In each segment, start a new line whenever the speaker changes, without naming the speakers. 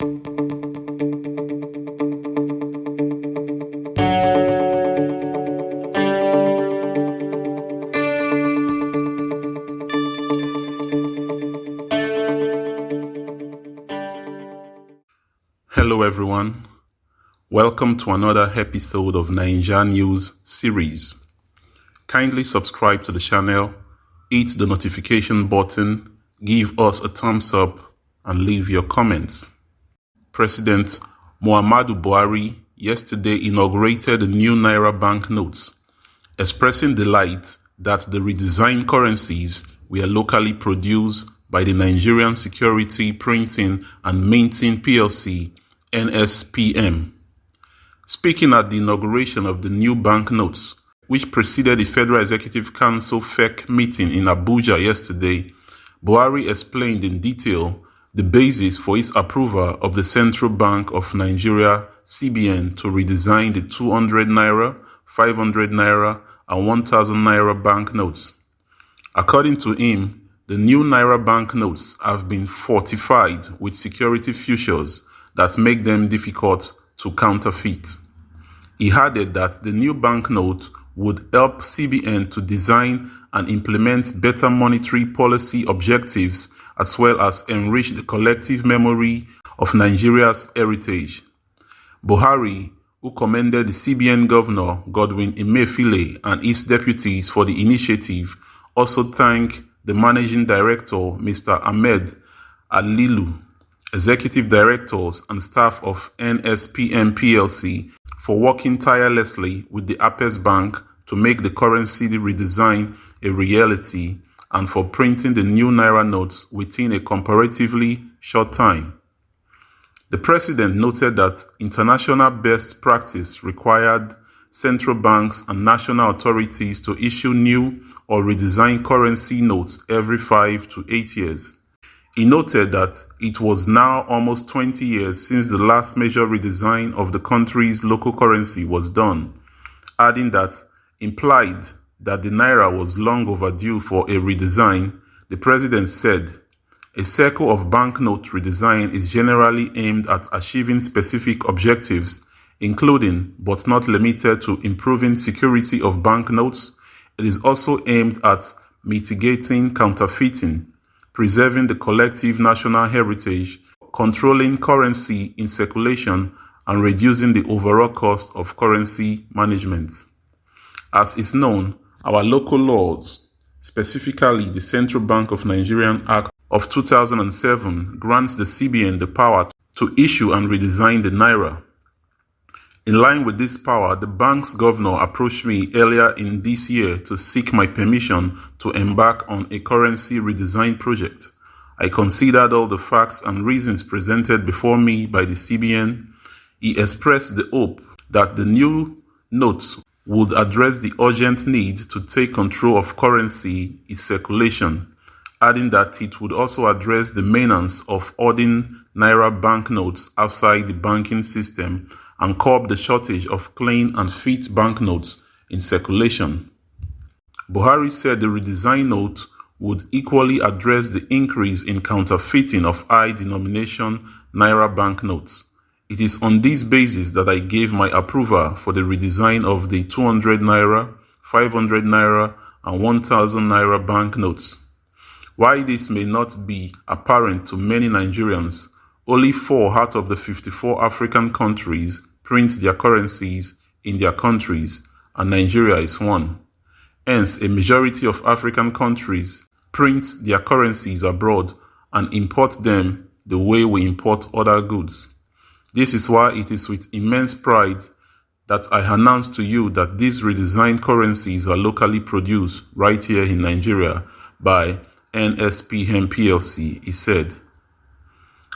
Hello everyone, welcome to another episode of Naija News series. Kindly subscribe to the channel, hit the notification button, give us a thumbs up and leave your comments. President Muhammadu Buhari yesterday inaugurated the new Naira banknotes, expressing delight that the redesigned currencies were locally produced by the Nigerian Security Printing and Minting PLC NSPM. Speaking at the inauguration of the new banknotes, which preceded the Federal Executive Council FEC meeting in Abuja yesterday, Buhari explained in detail the basis for his approval of the Central Bank of Nigeria CBN to redesign the 200 Naira, 500 Naira, and 1000 Naira banknotes. According to him, the new Naira banknotes have been fortified with security features that make them difficult to counterfeit. He added that the new banknote would help CBN to design and implement better monetary policy objectives as well as enrich the collective memory of Nigeria's heritage. Buhari, who commended the CBN Governor Godwin Emefiele and his deputies for the initiative, also thanked the Managing Director, Mr. Ahmed Alilu, Executive Directors and staff of NSPM PLC for working tirelessly with the Apex Bank to make the currency redesign a reality and for printing the new Naira notes within a comparatively short time. The President noted that international best practice required central banks and national authorities to issue new or redesigned currency notes every 5 to 8 years. He noted that it was now almost 20 years since the last major redesign of the country's local currency was done, adding that implied that the Naira was long overdue for a redesign. The President said, "A cycle of banknote redesign is generally aimed at achieving specific objectives, including, but not limited to, improving security of banknotes. It is also aimed at mitigating counterfeiting, preserving the collective national heritage, controlling currency in circulation, and reducing the overall cost of currency management." As is known, our local laws, specifically the Central Bank of Nigeria Act of 2007, grants the CBN the power to issue and redesign the Naira. In line with this power, the bank's governor approached me earlier in this year to seek my permission to embark on a currency redesign project. I considered all the facts and reasons presented before me by the CBN. He expressed the hope that the new notes would address the urgent need to take control of currency in circulation, adding that it would also address the maintenance of hoarding Naira banknotes outside the banking system and curb the shortage of clean and fit banknotes in circulation. Buhari said the redesigned note would equally address the increase in counterfeiting of high-denomination Naira banknotes. It is on this basis that I gave my approval for the redesign of the 200 Naira, 500 Naira, and 1000 Naira banknotes. While this may not be apparent to many Nigerians, only 4 out of the 54 African countries print their currencies in their countries, and Nigeria is one. Hence, a majority of African countries print their currencies abroad and import them the way we import other goods. This is why it is with immense pride that I announce to you that these redesigned currencies are locally produced right here in Nigeria by NSPM PLC, he said.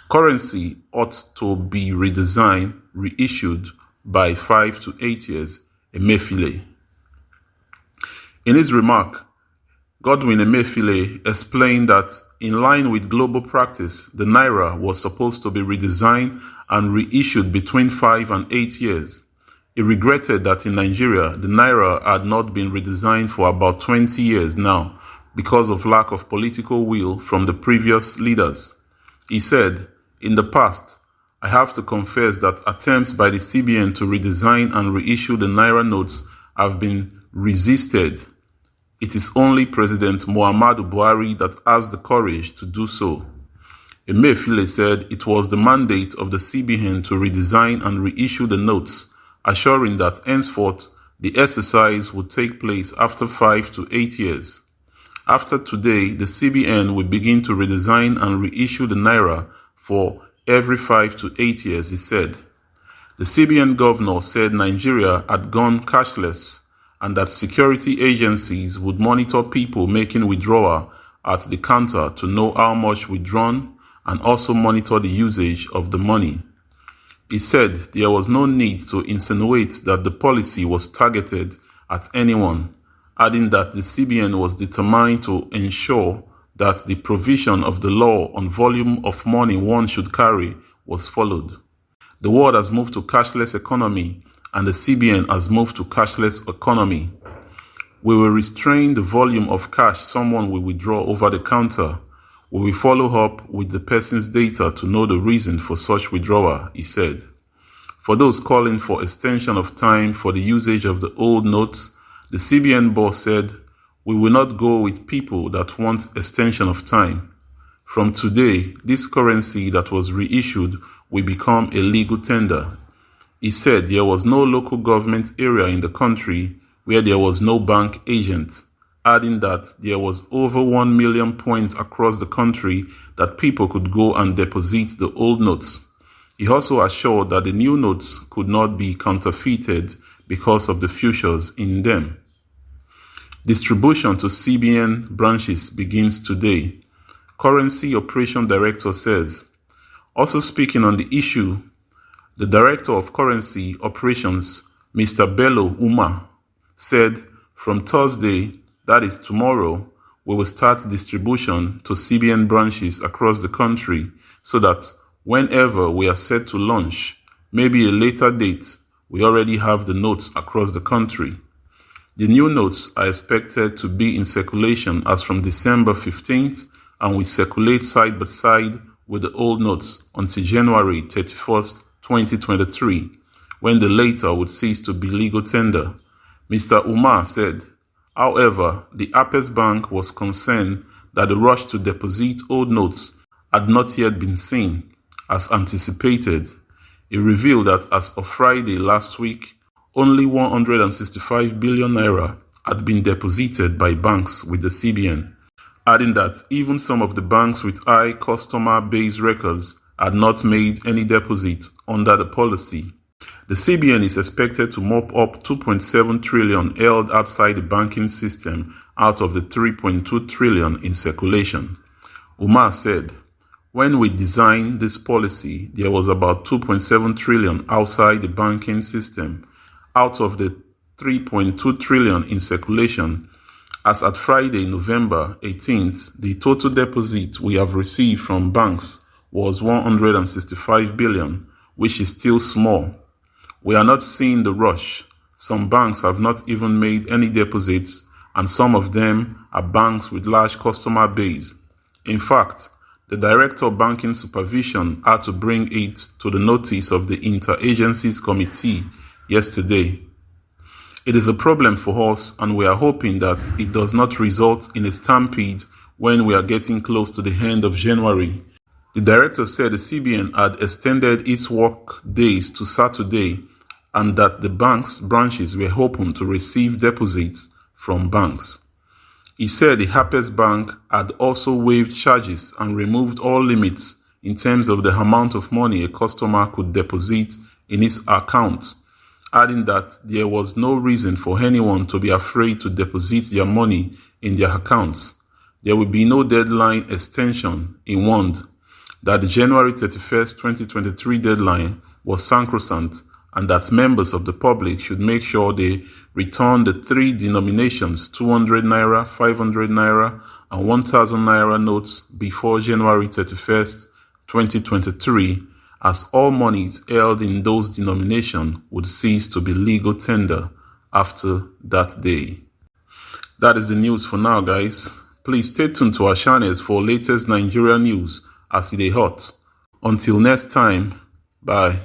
Currency ought to be redesigned, reissued by 5 to 8 years, Emefiele. In his remark, Godwin Emefiele explained that in line with global practice, the Naira was supposed to be redesigned and reissued between 5 and 8 years. He regretted that in Nigeria, the Naira had not been redesigned for about 20 years now because of lack of political will from the previous leaders. He said, "In the past, I have to confess that attempts by the CBN to redesign and reissue the Naira notes have been resisted. It is only President Muhammadu Buhari that has the courage to do so. Emefiele said it was the mandate of the CBN to redesign and reissue the notes, assuring that henceforth the exercise would take place after 5 to 8 years. After today, the CBN will begin to redesign and reissue the Naira for every 5 to 8 years, he said. The CBN governor said Nigeria had gone cashless and that security agencies would monitor people making withdrawal at the counter to know how much withdrawn and also monitor the usage of the money. He said there was no need to insinuate that the policy was targeted at anyone, adding that the CBN was determined to ensure that the provision of the law on volume of money one should carry was followed. The world has moved to cashless economy and the CBN has moved to cashless economy. We will restrain the volume of cash someone will withdraw over the counter. We will follow up with the person's data to know the reason for such withdrawal, he said. For those calling for extension of time for the usage of the old notes, the CBN boss said, "We will not go with people that want extension of time. From today, this currency that was reissued will become a legal tender." He said there was no local government area in the country where there was no bank agent, adding that there was over 1 million points across the country that people could go and deposit the old notes. He also assured that the new notes could not be counterfeited because of the futures in them. Distribution to CBN branches begins today, Currency Operation Director says. Also speaking on the issue, the Director of Currency Operations, Mr. Bello Umar, said from Thursday, that is tomorrow, we will start distribution to CBN branches across the country so that whenever we are set to launch, maybe a later date, we already have the notes across the country. The new notes are expected to be in circulation as from December 15th and will circulate side by side with the old notes until January 31st, 2023, when the later would cease to be legal tender. Mr. Umar said, however, the Apex Bank was concerned that the rush to deposit old notes had not yet been seen, as anticipated. He revealed that as of Friday last week, only 165 billion naira had been deposited by banks with the CBN, adding that even some of the banks with high customer base records had not made any deposit under the policy. The CBN is expected to mop up 2.7 trillion held outside the banking system out of the 3.2 trillion in circulation. Umar said, when we designed this policy, there was about 2.7 trillion outside the banking system out of the 3.2 trillion in circulation. As at Friday, November 18th, the total deposit we have received from banks was 165 billion, which is still small. We are not seeing the rush. Some banks have not even made any deposits, and some of them are banks with large customer base. In fact, the Director of Banking Supervision had to bring it to the notice of the Interagencies Committee yesterday. It is a problem for us, and we are hoping that it does not result in a stampede when we are getting close to the end of January. The director said the CBN had extended its work days to Saturday and that the bank's branches were open to receive deposits from banks. He said the Apex Bank had also waived charges and removed all limits in terms of the amount of money a customer could deposit in his account, adding that there was no reason for anyone to be afraid to deposit their money in their accounts. There will be no deadline extension, he warned. That the January 31st, 2023 deadline was sacrosanct and that members of the public should make sure they return the three denominations, 200 Naira, 500 Naira, and 1000 Naira notes before January 31st, 2023, as all monies held in those denominations would cease to be legal tender after that day. That is the news for now, guys. Please stay tuned to our channels for latest Nigeria news as it is hot. Until next time, Bye.